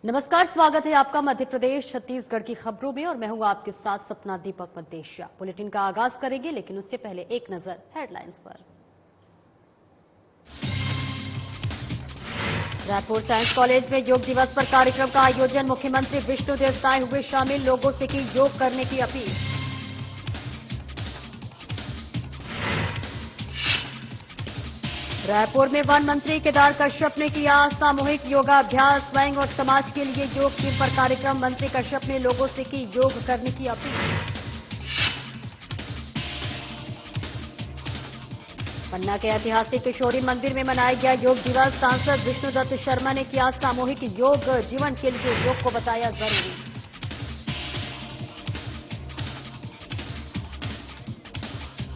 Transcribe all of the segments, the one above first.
नमस्कार, स्वागत है आपका मध्य प्रदेश छत्तीसगढ़ की खबरों में और मैं हूं आपके साथ सपना दीपक मदेशिया। बुलेटिन का आगाज करेंगे, लेकिन उससे पहले एक नजर हेडलाइंस पर। रायपुर साइंस कॉलेज में योग दिवस पर कार्यक्रम का आयोजन, मुख्यमंत्री विष्णुदेव साय हुए शामिल, लोगों से की योग करने की अपील। रायपुर में वन मंत्री केदार कश्यप ने किया सामूहिक योगाभ्यास, स्वयं और समाज के लिए योग थीम पर कार्यक्रम, मंत्री कश्यप ने लोगों से की योग करने की अपील। पन्ना के ऐतिहासिक किशोरी मंदिर में मनाया गया योग दिवस, सांसद विष्णुदत्त शर्मा ने किया सामूहिक योग, जीवन के लिए योग को बताया जरूरी।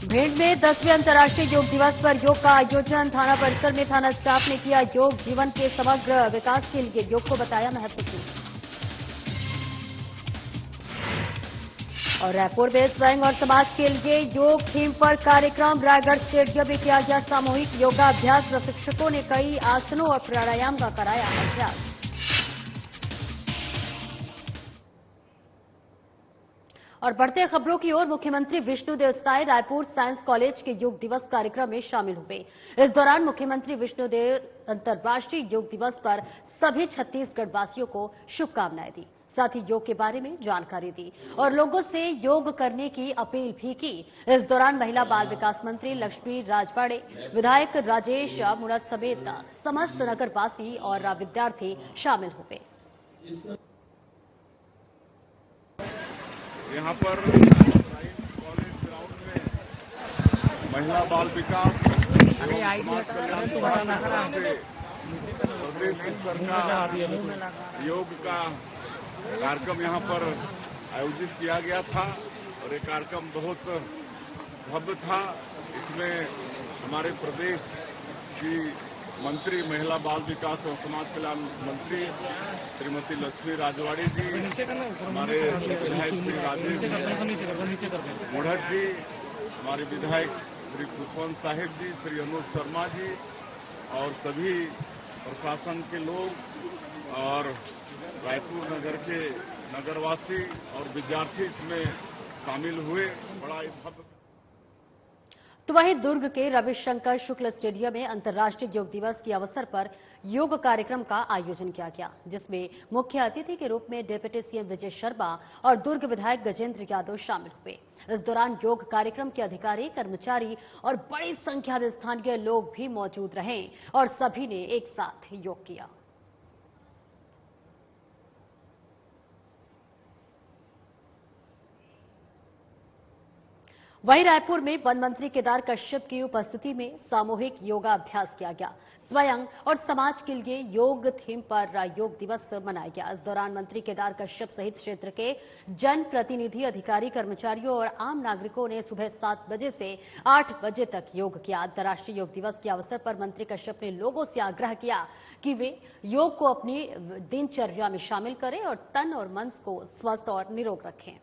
भिंड में 10वें अंतर्राष्ट्रीय योग दिवस पर योग का आयोजन, थाना परिसर में थाना स्टाफ ने किया योग, जीवन के समग्र विकास के लिए योग को बताया महत्वपूर्ण। और रायपुर में स्वयं और समाज के लिए योग थीम पर कार्यक्रम, रायगढ़ स्टेडियम में किया गया सामूहिक योगाभ्यास, प्रशिक्षकों ने कई आसनों और प्राणायाम का कराया अभ्यास। और बढ़ते खबरों की ओर, मुख्यमंत्री विष्णुदेव साय रायपुर साइंस कॉलेज के योग दिवस कार्यक्रम में शामिल हुए। इस दौरान मुख्यमंत्री विष्णुदेव अंतर्राष्ट्रीय योग दिवस पर सभी छत्तीसगढ़ वासियों को शुभकामनाएं दी, साथ ही योग के बारे में जानकारी दी और लोगों से योग करने की अपील भी की। इस दौरान महिला बाल विकास मंत्री लक्ष्मी राजवाड़े, विधायक राजेश मुणत समेत समस्त नगरवासी और विद्यार्थी शामिल हुए। यहाँ पर साइंस कॉलेज ग्राउंड में महिला बाल विकास समाज कल्याण विभाग से प्रदेश स्तर का योग का कार्यक्रम यहाँ पर आयोजित किया गया था और ये कार्यक्रम बहुत भव्य था। इसमें हमारे प्रदेश की मंत्री महिला बाल विकास और समाज कल्याण मंत्री श्रीमती लक्ष्मी राजवाड़ी जी, हमारे विधायक श्री राजेश मुणत जी, हमारे विधायक श्री खुशवंत साहिब जी, श्री अनुज शर्मा जी और सभी प्रशासन के लोग और रायपुर नगर के नगरवासी और विद्यार्थी इसमें शामिल हुए। बड़ा भव्य। तो वहीं दुर्ग के रविशंकर शुक्ल स्टेडियम में अंतर्राष्ट्रीय योग दिवस के अवसर पर योग कार्यक्रम का आयोजन किया गया, जिसमें मुख्य अतिथि के रूप में डिप्टी सीएम विजय शर्मा और दुर्ग विधायक गजेंद्र यादव शामिल हुए। इस दौरान योग कार्यक्रम के अधिकारी, कर्मचारी और बड़ी संख्या में स्थानीय लोग भी मौजूद रहे और सभी ने एक साथ योग किया। वहीं रायपुर में वन मंत्री केदार कश्यप की उपस्थिति में सामूहिक योगाभ्यास किया गया, स्वयं और समाज के लिए योग थीम पर योग दिवस मनाया गया। इस दौरान मंत्री केदार कश्यप सहित क्षेत्र के जन प्रतिनिधि, अधिकारी, कर्मचारियों और आम नागरिकों ने सुबह 7 बजे से 8 बजे तक योग किया। अंतर्राष्ट्रीय योग दिवस के अवसर पर मंत्री कश्यप ने लोगों से आग्रह किया कि वे योग को अपनी दिनचर्या में शामिल करें और तन और मन को स्वस्थ और निरोग रखें।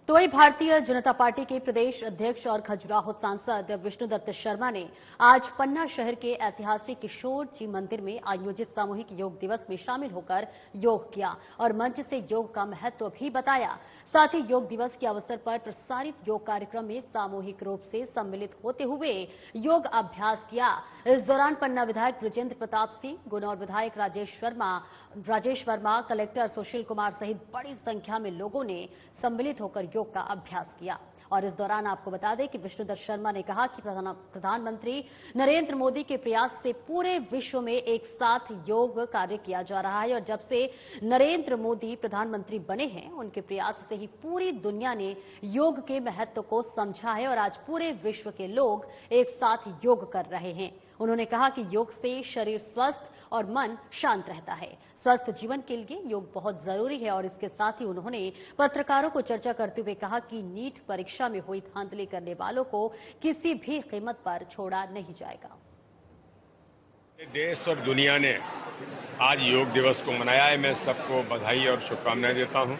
तो वही भारतीय जनता पार्टी के प्रदेश अध्यक्ष और खजुराहो सांसद विष्णुदत्त शर्मा ने आज पन्ना शहर के ऐतिहासिक किशोर जी मंदिर में आयोजित सामूहिक योग दिवस में शामिल होकर योग किया और मंच से योग का महत्व भी बताया। साथ ही योग दिवस के अवसर पर प्रसारित योग कार्यक्रम में सामूहिक रूप से सम्मिलित होते हुए योग अभ्यास किया। इस दौरान पन्ना विधायक बृजेंद्र प्रताप सिंह, गुनौर विधायक राजेश वर्मा, कलेक्टर सुशील कुमार सहित बड़ी संख्या में लोगों ने सम्मिलित होकर योग का अभ्यास किया। और इस दौरान आपको बता दें कि विष्णुदत्त शर्मा ने कहा कि प्रधानमंत्री नरेंद्र मोदी के प्रयास से पूरे विश्व में एक साथ योग कार्य किया जा रहा है और जब से नरेंद्र मोदी प्रधानमंत्री बने हैं, उनके प्रयास से ही पूरी दुनिया ने योग के महत्व को समझा है और आज पूरे विश्व के लोग एक साथ योग कर रहे हैं। उन्होंने कहा कि योग से शरीर स्वस्थ और मन शांत रहता है। स्वस्थ जीवन के लिए योग बहुत जरूरी है और इसके साथ ही उन्होंने पत्रकारों को चर्चा करते हुए कहा कि नीट परीक्षा में हुई धांधली करने वालों को किसी भी कीमत पर छोड़ा नहीं जाएगा। देश और दुनिया ने आज योग दिवस को मनाया है। मैं सबको बधाई और शुभकामनाएं देता हूं।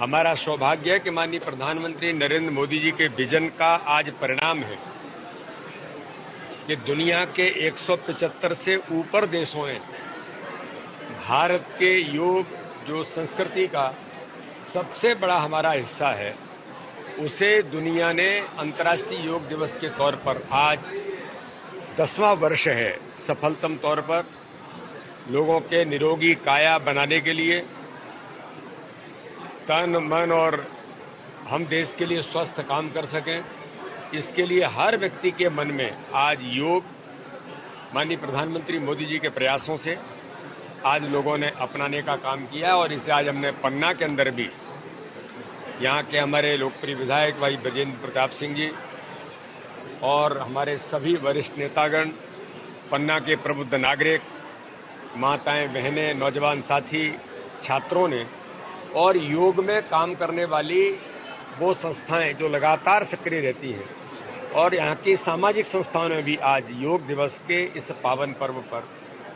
हमारा सौभाग्य है कि माननीय प्रधानमंत्री नरेंद्र मोदी जी के विजन का आज परिणाम है कि दुनिया के 175 से ऊपर देशों ने भारत के योग जो संस्कृति का सबसे बड़ा हमारा हिस्सा है, उसे दुनिया ने अंतर्राष्ट्रीय योग दिवस के तौर पर आज 10वां वर्ष है सफलतम तौर पर लोगों के निरोगी काया बनाने के लिए, तन मन और हम देश के लिए स्वस्थ काम कर सकें, इसके लिए हर व्यक्ति के मन में आज योग माननीय प्रधानमंत्री मोदी जी के प्रयासों से आज लोगों ने अपनाने का काम किया और इसे आज हमने पन्ना के अंदर भी यहाँ के हमारे लोकप्रिय विधायक भाई ब्रजेंद्र प्रताप सिंह जी और हमारे सभी वरिष्ठ नेतागण, पन्ना के प्रबुद्ध नागरिक, माताएं, बहनें, नौजवान साथी, छात्रों ने और योग में काम करने वाली वो संस्थाएं जो लगातार सक्रिय रहती हैं और यहाँ की सामाजिक संस्थाओं ने भी आज योग दिवस के इस पावन पर्व पर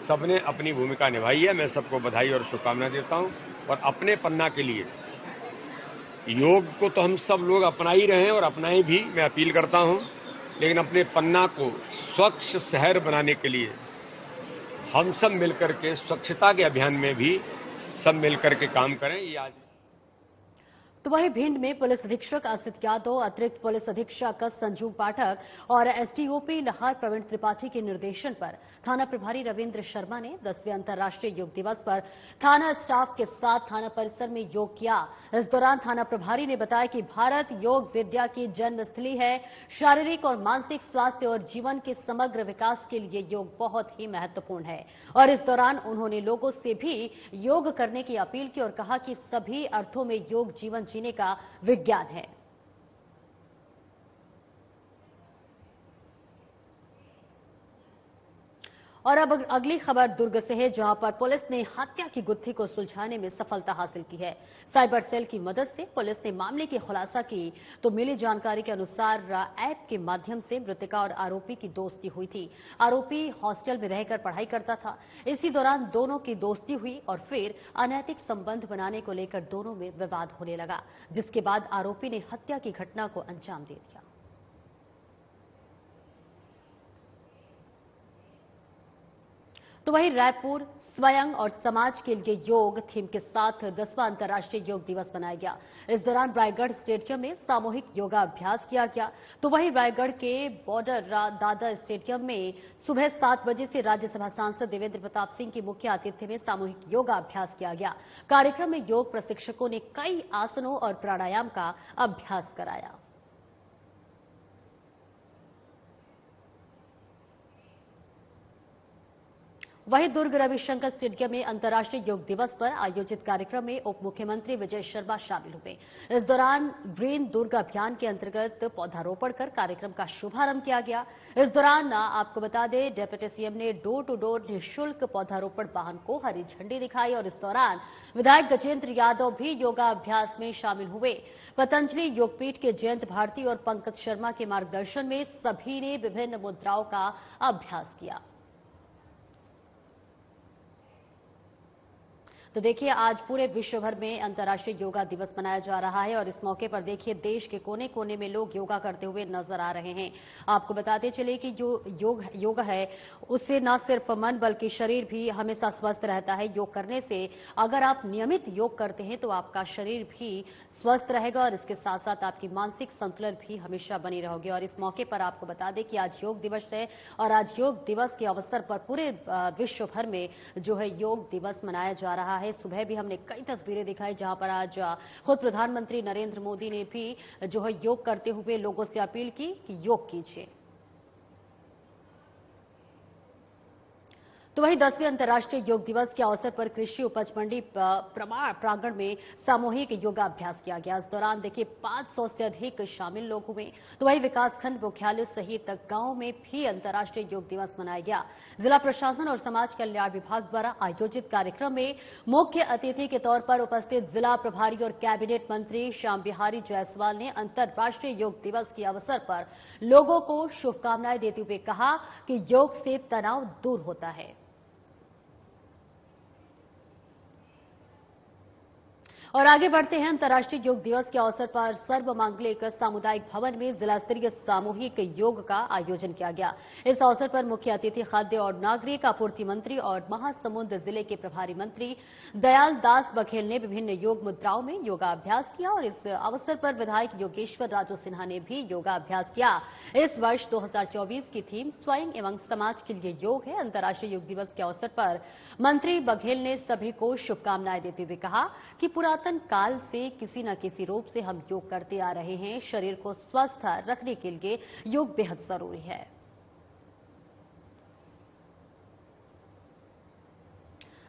सबने अपनी भूमिका निभाई है। मैं सबको बधाई और शुभकामनाएं देता हूं और अपने पन्ना के लिए योग को तो हम सब लोग अपना ही रहे हैं और अपनाएं भी, मैं अपील करता हूं, लेकिन अपने पन्ना को स्वच्छ शहर बनाने के लिए हम सब मिलकर के स्वच्छता के अभियान में भी सब मिलकर के काम करें। ये आज तो वहीं भिंड में पुलिस अधीक्षक असित यादव, अतिरिक्त पुलिस अधीक्षक संजू पाठक और एसडीओपी लहार प्रवीण त्रिपाठी के निर्देशन पर थाना प्रभारी रविंद्र शर्मा ने 10वें अंतर्राष्ट्रीय योग दिवस पर थाना स्टाफ के साथ थाना परिसर में योग किया। इस दौरान थाना प्रभारी ने बताया कि भारत योग विद्या की जन्मस्थली है। शारीरिक और मानसिक स्वास्थ्य और जीवन के समग्र विकास के लिए योग बहुत ही महत्वपूर्ण है और इस दौरान उन्होंने लोगों से भी योग करने की अपील की और कहा कि सभी अर्थों में योग जीवन जीने का विज्ञान है। और अब अगली खबर दुर्ग से है, जहां पर पुलिस ने हत्या की गुत्थी को सुलझाने में सफलता हासिल की है। साइबर सेल की मदद से पुलिस ने मामले की खुलासा की तो मिली जानकारी के अनुसार ऐप के माध्यम से मृतका और आरोपी की दोस्ती हुई थी। आरोपी हॉस्टल में रहकर पढ़ाई करता था। इसी दौरान दोनों की दोस्ती हुई और फिर अनैतिक संबंध बनाने को लेकर दोनों में विवाद होने लगा, जिसके बाद आरोपी ने हत्या की घटना को अंजाम दे दिया। तो वहीं रायपुर स्वयं और समाज के लिए योग थीम के साथ 10वां अंतर्राष्ट्रीय योग दिवस मनाया गया। इस दौरान रायगढ़ स्टेडियम में सामूहिक योगाभ्यास किया गया। तो वहीं रायगढ़ के बॉर्डर दादा स्टेडियम में सुबह 7 बजे से राज्यसभा सांसद देवेंद्र प्रताप सिंह की मुख्य आतिथ्य में सामूहिक योगाभ्यास किया गया। कार्यक्रम में योग प्रशिक्षकों ने कई आसनों और प्राणायाम का अभ्यास कराया। वहीं दुर्ग रविशंकर स्टेडियम में अंतर्राष्ट्रीय योग दिवस पर आयोजित कार्यक्रम में उप मुख्यमंत्री विजय शर्मा शामिल हुए। इस दौरान ग्रीन दुर्ग अभियान के अंतर्गत पौधारोपण कर कार्यक्रम का शुभारंभ किया गया। इस दौरान आपको बता दें, डिप्टी सीएम ने डोर टू डोर निःशुल्क पौधारोपण वाहन को हरी झंडी दिखाई और इस दौरान विधायक गजेंद्र यादव भी योगाभ्यास में शामिल हुए। पतंजलि योगपीठ के जयंत भारती और पंकज शर्मा के मार्गदर्शन में सभी ने विभिन्न मुद्राओं का अभ्यास किया। तो देखिए, आज पूरे विश्व भर में अंतर्राष्ट्रीय योगा दिवस मनाया जा रहा है और इस मौके पर देखिए देश के कोने कोने में लोग योगा करते हुए नजर आ रहे हैं। आपको बताते चले कि जो योग है उससे न सिर्फ मन बल्कि शरीर भी हमेशा स्वस्थ रहता है। योग करने से अगर आप नियमित योग करते हैं तो आपका शरीर भी स्वस्थ रहेगा और इसके साथ साथ आपकी मानसिक संतुलन भी हमेशा बनी रहेगी। और इस मौके पर आपको बता दें कि आज योग दिवस है और आज योग दिवस के अवसर पर पूरे विश्व भर में जो है योग दिवस मनाया जा रहा है। सुबह भी हमने कई तस्वीरें दिखाई जहां पर आज खुद प्रधानमंत्री नरेंद्र मोदी ने भी जो है योग करते हुए लोगों से अपील की कि योग कीजिए। तो वहीं 10वें अंतर्राष्ट्रीय योग दिवस के अवसर पर कृषि उपज मंडी प्रांगण में सामूहिक योगाभ्यास किया गया। इस दौरान देखिए 500 से अधिक शामिल लोग हुए। तो वहीं विकासखंड मुख्यालय सहित गांव में भी अंतर्राष्ट्रीय योग दिवस मनाया गया। जिला प्रशासन और समाज कल्याण विभाग द्वारा आयोजित कार्यक्रम में मुख्य अतिथि के तौर पर उपस्थित जिला प्रभारी और कैबिनेट मंत्री श्याम बिहारी जायसवाल ने अंतर्राष्ट्रीय योग दिवस के अवसर पर लोगों को शुभकामनाएं देते हुए कहा कि योग से तनाव दूर होता है। और आगे बढ़ते हैं। अंतर्राष्ट्रीय योग दिवस के अवसर पर सर्वमांगलिक सामुदायिक भवन में जिला स्तरीय सामूहिक योग का आयोजन किया गया। इस अवसर पर मुख्य अतिथि खाद्य और नागरिक आपूर्ति मंत्री और महासमुंद जिले के प्रभारी मंत्री दयाल दास बघेल ने विभिन्न योग मुद्राओं में योगाभ्यास किया और इस अवसर पर विधायक योगेश्वर राजू सिन्हा ने भी योगाभ्यास किया। इस वर्ष 2024 की थीम स्वयं एवं समाज के लिए योग है। अंतर्राष्ट्रीय योग दिवस के अवसर पर मंत्री बघेल ने सभी को शुभकामनाएं देते हुए कहा कि पुरातन काल से किसी न किसी रूप से हम योग करते आ रहे हैं। शरीर को स्वस्थ रखने के लिए योग बेहद जरूरी है।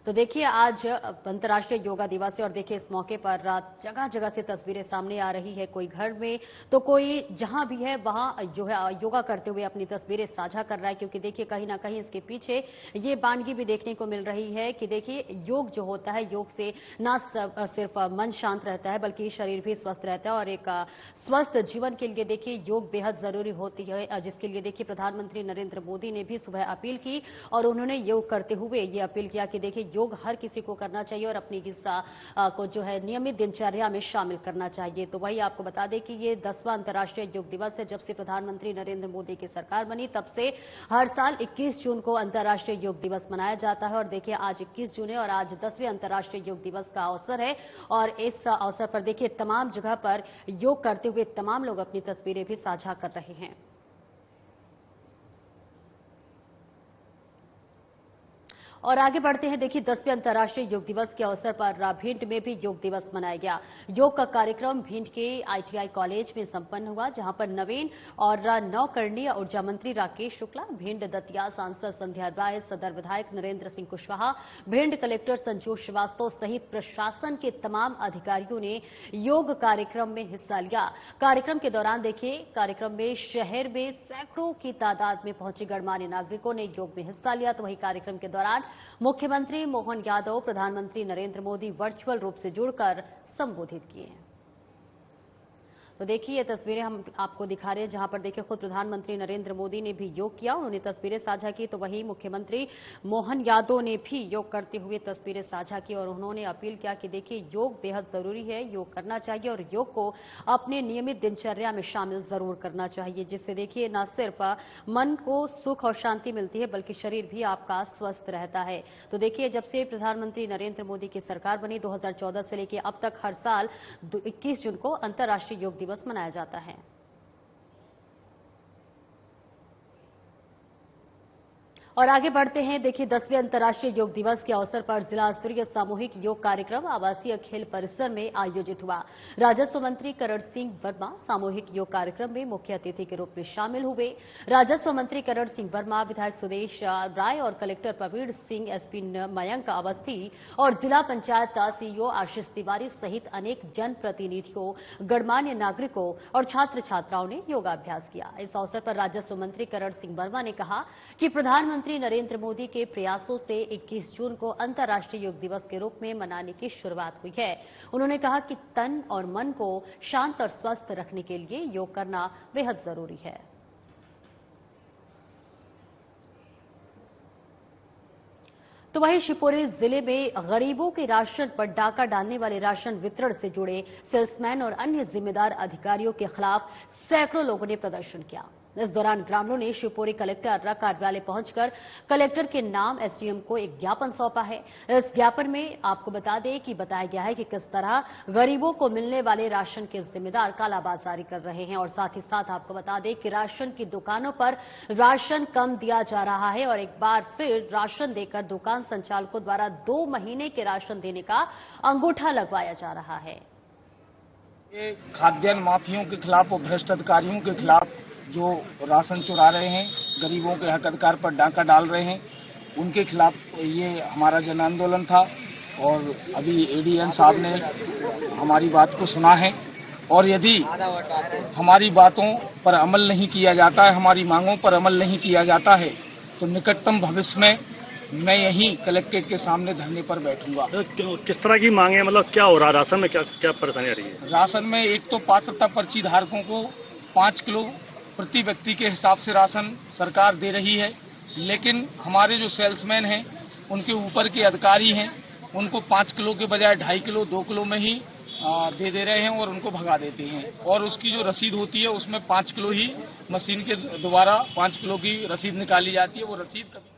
तो देखिए, आज अंतर्राष्ट्रीय योगा दिवस है और देखिए इस मौके पर जगह जगह से तस्वीरें सामने आ रही है। कोई घर में तो कोई जहां भी है वहां जो है योगा करते हुए अपनी तस्वीरें साझा कर रहा है, क्योंकि देखिए कहीं ना कहीं इसके पीछे ये वानगी भी देखने को मिल रही है कि देखिए योग जो होता है, योग से न सिर्फ मन शांत रहता है बल्कि शरीर भी स्वस्थ रहता है और एक स्वस्थ जीवन के लिए देखिए योग बेहद जरूरी होती है, जिसके लिए देखिए प्रधानमंत्री नरेंद्र मोदी ने भी सुबह अपील की और उन्होंने योग करते हुए ये अपील किया कि देखिए योग हर किसी को करना चाहिए और अपनी हिस्सा को जो है नियमित दिनचर्या में शामिल करना चाहिए। तो वही आपको बता दें कि ये 10वां अंतर्राष्ट्रीय योग दिवस है। जब से प्रधानमंत्री नरेंद्र मोदी की सरकार बनी तब से हर साल 21 जून को अंतर्राष्ट्रीय योग दिवस मनाया जाता है और देखिए आज 21 जून है और आज 10वें अंतर्राष्ट्रीय योग दिवस का अवसर है और इस अवसर पर देखिए तमाम जगह पर योग करते हुए तमाम लोग अपनी तस्वीरें भी साझा कर रहे हैं। और आगे बढ़ते हैं। देखिए 10वें अंतर्राष्ट्रीय योग दिवस के अवसर पर भिंड में भी योग दिवस मनाया गया। योग का कार्यक्रम भिंड के ITI कॉलेज में संपन्न हुआ, जहां पर नवीन और नवकरणीय ऊर्जा मंत्री राकेश शुक्ला, भिंड दतिया सांसद संध्या राय, सदर विधायक नरेंद्र सिंह कुशवाहा, भिंड कलेक्टर संजू श्रीवास्तव सहित प्रशासन के तमाम अधिकारियों ने योग कार्यक्रम में हिस्सा लिया। कार्यक्रम के दौरान देखिए कार्यक्रम में शहर में सैकड़ों की तादाद में पहुंचे गणमान्य नागरिकों ने योग में हिस्सा लिया। तो वही कार्यक्रम के दौरान मुख्यमंत्री मोहन यादव, प्रधानमंत्री नरेंद्र मोदी वर्चुअल रूप से जुड़कर संबोधित किए। तो देखिए ये तस्वीरें हम आपको दिखा रहे हैं, जहां पर देखिए खुद प्रधानमंत्री नरेंद्र मोदी ने भी योग किया, उन्होंने तस्वीरें साझा की। तो वहीं मुख्यमंत्री मोहन यादव ने भी योग करते हुए तस्वीरें साझा की और उन्होंने अपील किया कि देखिए योग बेहद जरूरी है, योग करना चाहिए और योग को अपने नियमित दिनचर्या में शामिल जरूर करना चाहिए, जिससे देखिए न सिर्फ मन को सुख और शांति मिलती है बल्कि शरीर भी आपका स्वस्थ रहता है। तो देखिए जब से प्रधानमंत्री नरेंद्र मोदी की सरकार बनी 2014 से लेकर अब तक हर साल 21 जून को अंतर्राष्ट्रीय योग दिवस मनाया जाता है। और आगे बढ़ते हैं। देखिए 10वें अंतर्राष्ट्रीय योग दिवस के अवसर पर जिला स्तरीय सामूहिक योग कार्यक्रम आवासीय खेल परिसर में आयोजित हुआ। राजस्व मंत्री करण सिंह वर्मा सामूहिक योग कार्यक्रम में मुख्य अतिथि के रूप में शामिल हुए। राजस्व मंत्री करण सिंह वर्मा, विधायक सुदेश राय और कलेक्टर प्रवीण सिंह, एसपी मयंक अवस्थी और जिला पंचायत सीईओ आशीष तिवारी सहित अनेक जनप्रतिनिधियों, गणमान्य नागरिकों और छात्र छात्राओं ने योगाभ्यास किया। इस अवसर पर राजस्व मंत्री करण सिंह वर्मा ने कहा कि प्रधानमंत्री नरेंद्र मोदी के प्रयासों से 21 जून को अंतर्राष्ट्रीय योग दिवस के रूप में मनाने की शुरुआत हुई है। उन्होंने कहा कि तन और मन को शांत और स्वस्थ रखने के लिए योग करना बेहद जरूरी है। तो वहीं शिवपुरी जिले में गरीबों के राशन पर डाका डालने वाले राशन वितरण से जुड़े सेल्समैन और अन्य जिम्मेदार अधिकारियों के खिलाफ सैकड़ों लोगों ने प्रदर्शन किया। इस दौरान ग्रामीणों ने शिवपुरी कलेक्टर कार्यालय पहुंचकर कलेक्टर के नाम एसडीएम को एक ज्ञापन सौंपा है। इस ज्ञापन में आपको बता दें कि बताया गया है कि किस तरह गरीबों को मिलने वाले राशन के जिम्मेदार कालाबाजारी कर रहे हैं और साथ ही साथ आपको बता दें कि राशन की दुकानों पर राशन कम दिया जा रहा है और एक बार फिर राशन देकर दुकान संचालकों द्वारा 2 महीने के राशन देने का अंगूठा लगवाया जा रहा है। खाद्यान्न माफियों के खिलाफ और भ्रष्ट अधिकारियों के खिलाफ जो राशन चुरा रहे हैं, गरीबों के हक अधिकार पर डाका डाल रहे हैं, उनके खिलाफ ये हमारा जन आंदोलन था और अभी एडीएम साहब ने हमारी बात को सुना है और यदि हमारी बातों पर अमल नहीं किया जाता है, हमारी मांगों पर अमल नहीं किया जाता है तो निकटतम भविष्य में मैं यहीं कलेक्ट्रेट के सामने धरने पर बैठूंगा। किस तरह की मांगे, मतलब क्या हो रहा है राशन में, क्या परेशानी आ रही है? राशन में एक तो पात्रता पर्ची धारकों को 5 किलो प्रति व्यक्ति के हिसाब से राशन सरकार दे रही है, लेकिन हमारे जो सेल्समैन हैं उनके ऊपर के अधिकारी हैं उनको 5 किलो के बजाय 2.5 किलो 2 किलो में ही दे रहे हैं और उनको भगा देते हैं। और उसकी जो रसीद होती है उसमें 5 किलो ही मशीन के द्वारा 5 किलो की रसीद निकाली जाती है। वो रसीद कभी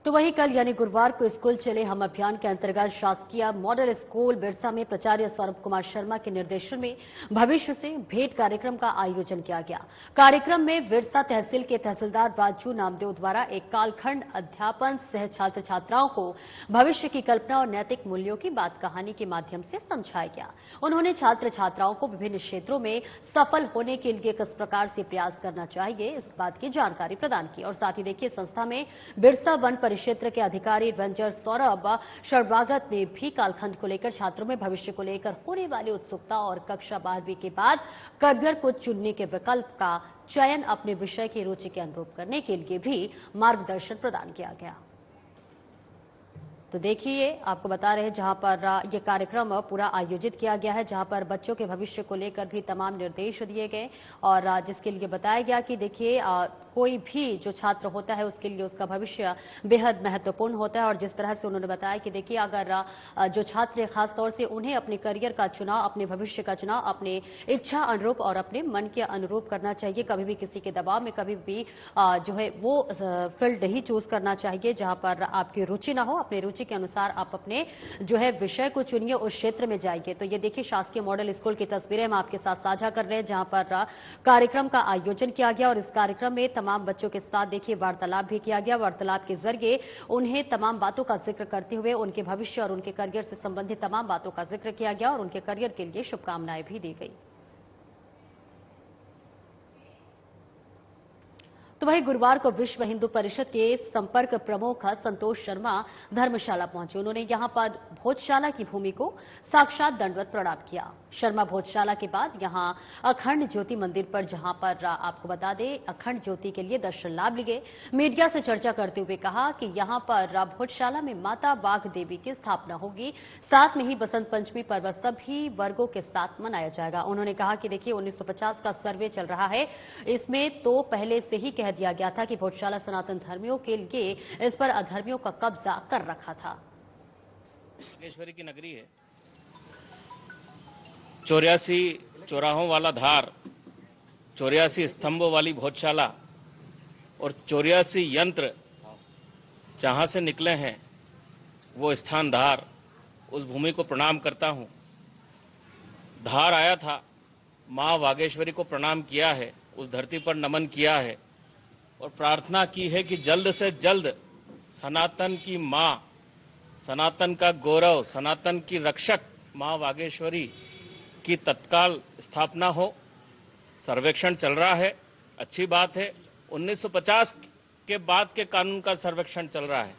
तो वहीं कल यानी गुरुवार को स्कूल चले हम अभियान के अंतर्गत शासकीय मॉडल स्कूल बिरसा में प्राचार्य सौरभ कुमार शर्मा के निर्देशन में भविष्य से भेंट कार्यक्रम का आयोजन किया गया। कार्यक्रम में बिरसा तहसील के तहसीलदार राजू नामदेव द्वारा एक कालखंड अध्यापन सह छात्र छात्राओं को भविष्य की कल्पना और नैतिक मूल्यों की बात कहानी के माध्यम से समझाया गया। उन्होंने छात्र छात्राओं को विभिन्न क्षेत्रों में सफल होने के लिए किस प्रकार से प्रयास करना चाहिए इस बात की जानकारी प्रदान की। और साथ ही देखिए संस्था में बिरसा वन क्षेत्र के अधिकारी रेंजर सौरभ शर्वागत ने भी कालखंड को लेकर छात्रों में भविष्य को लेकर होने वाली उत्सुकता और कक्षा 12वीं के बाद करियर को चुनने के विकल्प का चयन अपने विषय की रुचि के अनुरूप करने के लिए भी मार्गदर्शन प्रदान किया गया। तो देखिए आपको बता रहे हैं जहां पर यह कार्यक्रम पूरा आयोजित किया गया है, जहां पर बच्चों के भविष्य को लेकर भी तमाम निर्देश दिए गए और जिसके लिए बताया गया कि देखिए कोई भी जो छात्र होता है उसके लिए उसका भविष्य बेहद महत्वपूर्ण होता है। और जिस तरह से उन्होंने बताया कि देखिए अगर जो छात्र खासतौर से उन्हें अपने करियर का चुनाव, अपने भविष्य का चुनाव अपने इच्छा अनुरूप और अपने मन के अनुरूप करना चाहिए। कभी भी किसी के दबाव में कभी भी जो है वो फील्ड नहीं चूज करना चाहिए जहां पर आपकी रुचि ना हो। अपने रुचि के अनुसार आप अपने जो है विषय को चुनिए, उस क्षेत्र में जाइए। तो ये देखिए शासकीय मॉडल स्कूल की तस्वीरें हम आपके साथ साझा कर रहे हैं जहां पर कार्यक्रम का आयोजन किया गया और इस कार्यक्रम में तमाम बच्चों के साथ देखिए वार्तालाप भी किया गया। वार्तालाप के जरिए उन्हें तमाम बातों का जिक्र करते हुए उनके भविष्य और उनके करियर से संबंधित तमाम बातों का जिक्र किया गया और उनके करियर के लिए शुभकामनाएं भी दी गई। तो वहीं गुरुवार को विश्व हिंदू परिषद के संपर्क प्रमुख संतोष शर्मा धर्मशाला पहुंचे। उन्होंने यहां पर भोजशाला की भूमि को साक्षात दंडवत प्रणाम किया। शर्मा भोजशाला के बाद यहां अखंड ज्योति मंदिर पर, जहां पर आपको बता दें अखंड ज्योति के लिए दर्शन लाभ लिए। मीडिया से चर्चा करते हुए कहा कि यहां पर भोजशाला में माता वाघ देवी की स्थापना होगी, साथ में ही बसंत पंचमी पर्व सभी वर्गों के साथ मनाया जाएगा। उन्होंने कहा कि देखिए 1950 का सर्वे चल रहा है, इसमें तो पहले से ही कह दिया गया था कि भोजशाला सनातन धर्मियों के लिए इस पर अधर्मियों का कब्जा कर रखा था। बागेश्वरी की नगरी है, 84 चौराहों वाला धार, 84 स्तंभों वाली भोजशाला और 84 यंत्र जहां से निकले हैं वो स्थान धार, उस भूमि को प्रणाम करता हूं। धार आया था, मां बागेश्वरी को प्रणाम किया है, उस धरती पर नमन किया है और प्रार्थना की है कि जल्द से जल्द सनातन की मां, सनातन का गौरव, सनातन की रक्षक मां बागेश्वरी की तत्काल स्थापना हो। सर्वेक्षण चल रहा है, अच्छी बात है। 1950 के बाद के कानून का सर्वेक्षण चल रहा है,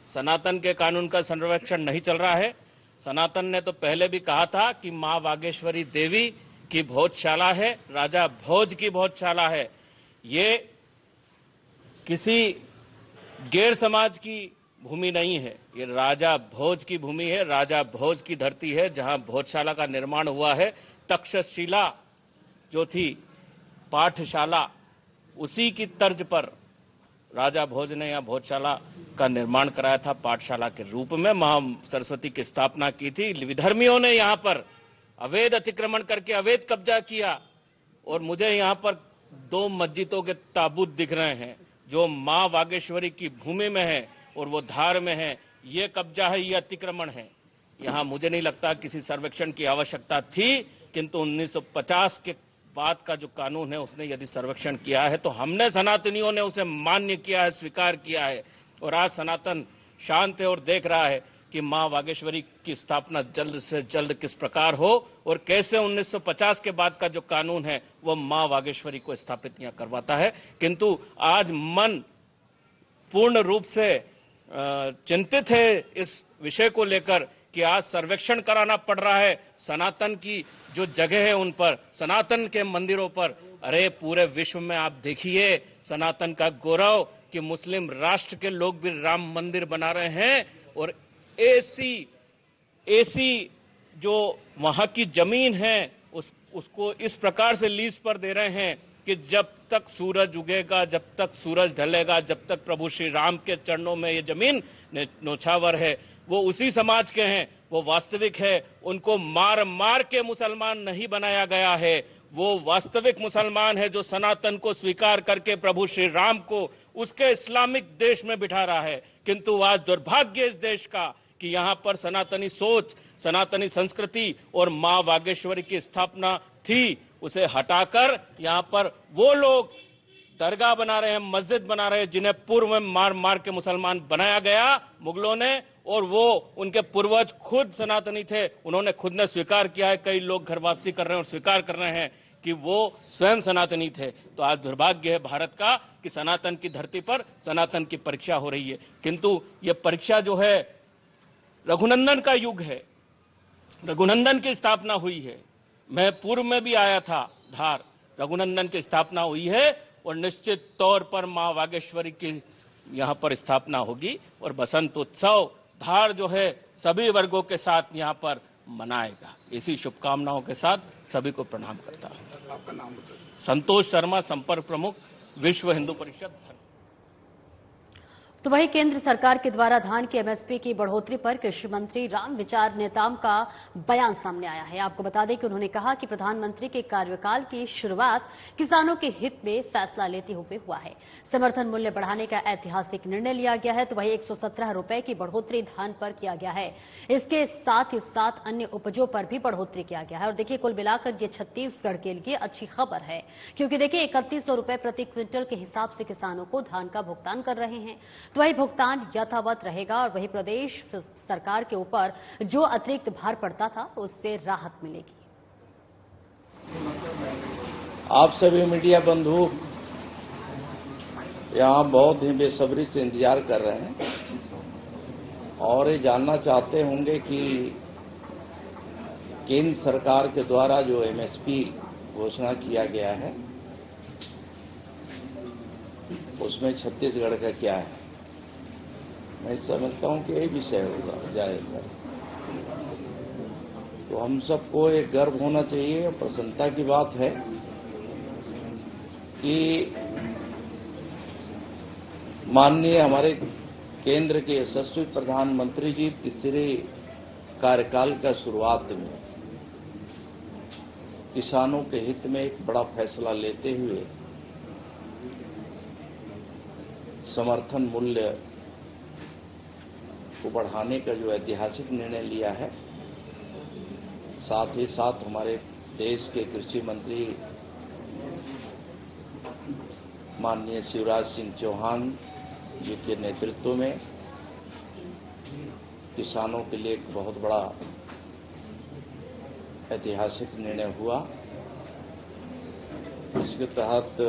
सनातन के कानून का सर्वेक्षण नहीं चल रहा है। सनातन ने तो पहले भी कहा था कि मां बागेश्वरी देवी की भोजशाला है, राजा भोज की भोजशाला है। ये किसी गैर समाज की भूमि नहीं है, ये राजा भोज की भूमि है, राजा भोज की धरती है जहां भोजशाला का निर्माण हुआ है। तक्षशिला जो थी पाठशाला, उसी की तर्ज पर राजा भोज ने यहाँ भोजशाला का निर्माण कराया था, पाठशाला के रूप में महा सरस्वती की स्थापना की थी। विधर्मियों ने यहाँ पर अवैध अतिक्रमण करके अवैध कब्जा किया और मुझे यहाँ पर 2 मस्जिदों के ताबूत दिख रहे हैं जो मां बागेश्वरी की भूमि में है और वो धार में है। ये कब्जा है, ये अतिक्रमण है। यहाँ मुझे नहीं लगता किसी सर्वेक्षण की आवश्यकता थी, किंतु 1950 के बाद का जो कानून है उसने यदि सर्वेक्षण किया है तो हमने सनातनियों ने उसे मान्य किया है, स्वीकार किया है। और आज सनातन शांत है और देख रहा है कि मां बागेश्वरी की स्थापना जल्द से जल्द किस प्रकार हो और कैसे 1950 के बाद का जो कानून है वो मां बागेश्वरी को स्थापित यहाँ करवाता है। किंतु आज मन पूर्ण रूप से चिंतित है इस विषय को लेकर कि आज सर्वेक्षण कराना पड़ रहा है सनातन की जो जगह है उन पर, सनातन के मंदिरों पर। अरे पूरे विश्व में आप देखिए सनातन का गौरव कि मुस्लिम राष्ट्र के लोग भी राम मंदिर बना रहे हैं और ऐसी जो वहां की जमीन है उसको इस प्रकार से लीज पर दे रहे हैं कि जब तक सूरज उगेगा, जब तक सूरज ढलेगा, जब तक प्रभु श्री राम के चरणों में ये जमीन नौछावर है, वो उसी समाज के हैं वो वास्तविक है। उनको मार मार के मुसलमान नहीं बनाया गया है। वो वास्तविक मुसलमान है जो सनातन को स्वीकार करके प्रभु श्री राम को उसके इस्लामिक देश में बिठा रहा है। किंतु आज दुर्भाग्य इस देश का कि यहां पर सनातनी सोच, सनातनी संस्कृति और मां वागेश्वरी की स्थापना थी, उसे हटाकर यहां पर वो लोग दरगाह बना रहे हैं, मस्जिद बना रहे हैं जिन्हें पूर्व में मार मार के मुसलमान बनाया गया मुगलों ने, और वो उनके पूर्वज खुद सनातनी थे। उन्होंने खुद ने स्वीकार किया है, कई लोग घर वापसी कर रहे हैं और स्वीकार कर रहे हैं कि वो स्वयं सनातनी थे। तो आज दुर्भाग्य है भारत का कि सनातन की धरती पर सनातन की परीक्षा हो रही है। किंतु ये परीक्षा जो है रघुनंदन का युग है, रघुनंदन की स्थापना हुई है। मैं पूर्व में भी आया था धार, रघुनंदन की स्थापना हुई है और निश्चित तौर पर मां वागेश्वरी की यहां पर स्थापना होगी और बसंत उत्सव धार जो है सभी वर्गों के साथ यहां पर मनाएगा। इसी शुभकामनाओं के साथ सभी को प्रणाम करता हूं। आपका नाम बताइए। संतोष शर्मा, संपर्क प्रमुख, विश्व हिंदू परिषद। तो वहीं केंद्र सरकार के द्वारा धान की एमएसपी की बढ़ोतरी पर कृषि मंत्री रामविचार नेताम का बयान सामने आया है। आपको बता दें कि उन्होंने कहा कि प्रधानमंत्री के कार्यकाल की शुरुआत किसानों के हित में फैसला लेते हुए हुआ है। समर्थन मूल्य बढ़ाने का ऐतिहासिक निर्णय लिया गया है। तो वहीं 117 रुपए की बढ़ोतरी धान पर किया गया है। इसके साथ ही साथ अन्य उपजों पर भी बढ़ोतरी किया गया है। और देखिए, कुल मिलाकर ये छत्तीसगढ़ के लिए अच्छी खबर है, क्योंकि देखिए 3100 रुपए प्रति क्विंटल के हिसाब से किसानों को धान का भुगतान कर रहे हैं। तो वही भुगतान यथावत रहेगा और वही प्रदेश सरकार के ऊपर जो अतिरिक्त भार पड़ता था उससे राहत मिलेगी। आप सभी मीडिया बंधु यहाँ बहुत ही बेसब्री से इंतजार कर रहे हैं और ये जानना चाहते होंगे कि केंद्र सरकार के द्वारा जो एमएसपी घोषणा किया गया है उसमें छत्तीसगढ़ का क्या है। मैं समझता हूं कि यही विषय होगा जाएगा। तो हम सबको एक गर्व होना चाहिए, प्रसन्नता की बात है कि माननीय हमारे केंद्र के यशस्वी प्रधानमंत्री जी तीसरे कार्यकाल का शुरुआत में किसानों के हित में एक बड़ा फैसला लेते हुए समर्थन मूल्य को बढ़ाने का जो ऐतिहासिक निर्णय लिया है, साथ ही साथ हमारे देश के कृषि मंत्री माननीय शिवराज सिंह चौहान जी के नेतृत्व में किसानों के लिए एक बहुत बड़ा ऐतिहासिक निर्णय हुआ। इसके तहत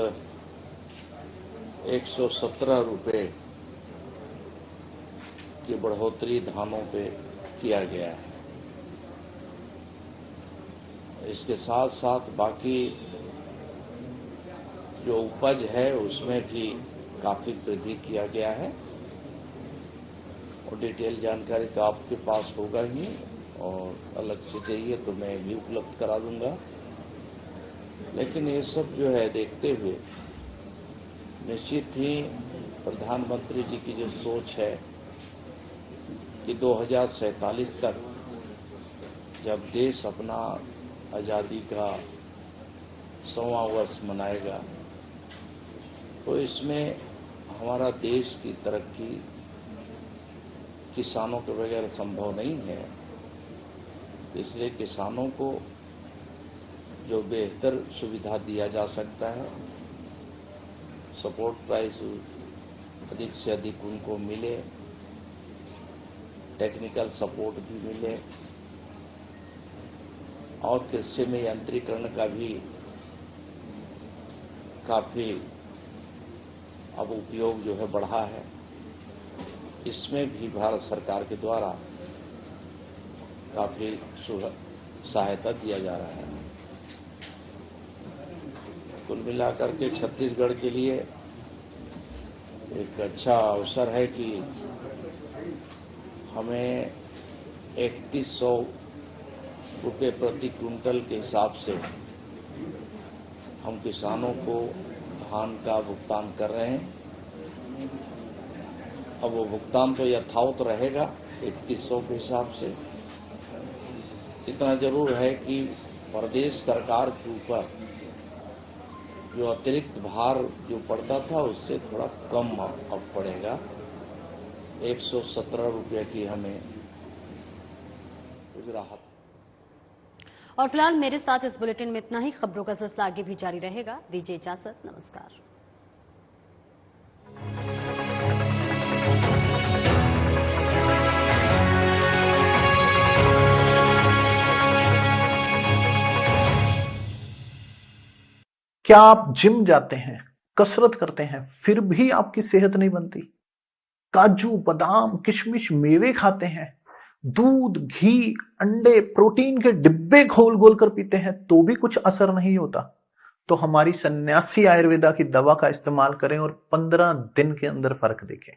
117 रुपए की बढ़ोतरी धानों पे किया गया है। इसके साथ साथ बाकी जो उपज है उसमें भी काफी वृद्धि किया गया है और डिटेल जानकारी तो आपके पास होगा ही, और अलग से चाहिए तो मैं भी उपलब्ध करा दूंगा। लेकिन ये सब जो है देखते हुए निश्चित ही प्रधानमंत्री जी की जो सोच है कि 2047 तक जब देश अपना आज़ादी का 100वां वर्ष मनाएगा तो इसमें हमारा देश की तरक्की किसानों के बगैर संभव नहीं है। इसलिए किसानों को जो बेहतर सुविधा दिया जा सकता है, सपोर्ट प्राइस अधिक से अधिक उनको मिले, टेक्निकल सपोर्ट भी मिले और कृषि में यंत्रीकरण का भी काफी अब उपयोग जो है बढ़ा है। इसमें भी भारत सरकार के द्वारा काफी सहायता दिया जा रहा है। कुल मिलाकर के छत्तीसगढ़ के लिए एक अच्छा अवसर है कि हमें 3100 रुपये प्रति क्विंटल के हिसाब से हम किसानों को धान का भुगतान कर रहे हैं। अब वो भुगतान तो यथावत रहेगा 3100 के हिसाब से, इतना जरूर है कि प्रदेश सरकार के ऊपर जो अतिरिक्त भार जो पड़ता था उससे थोड़ा कम अब पड़ेगा। 117 रुपये की हमें कुछ राहत। और फिलहाल मेरे साथ इस बुलेटिन में इतना ही। खबरों का सिलसिला आगे भी जारी रहेगा। दीजिए इजाजत, नमस्कार। क्या आप जिम जाते हैं, कसरत करते हैं, फिर भी आपकी सेहत नहीं बनती? काजू, बादाम, किशमिश, मेवे खाते हैं, दूध, घी, अंडे, प्रोटीन के डिब्बे घोल घोल कर पीते हैं, तो भी कुछ असर नहीं होता? तो हमारी सन्यासी आयुर्वेदा की दवा का इस्तेमाल करें और 15 दिन के अंदर फर्क देखें।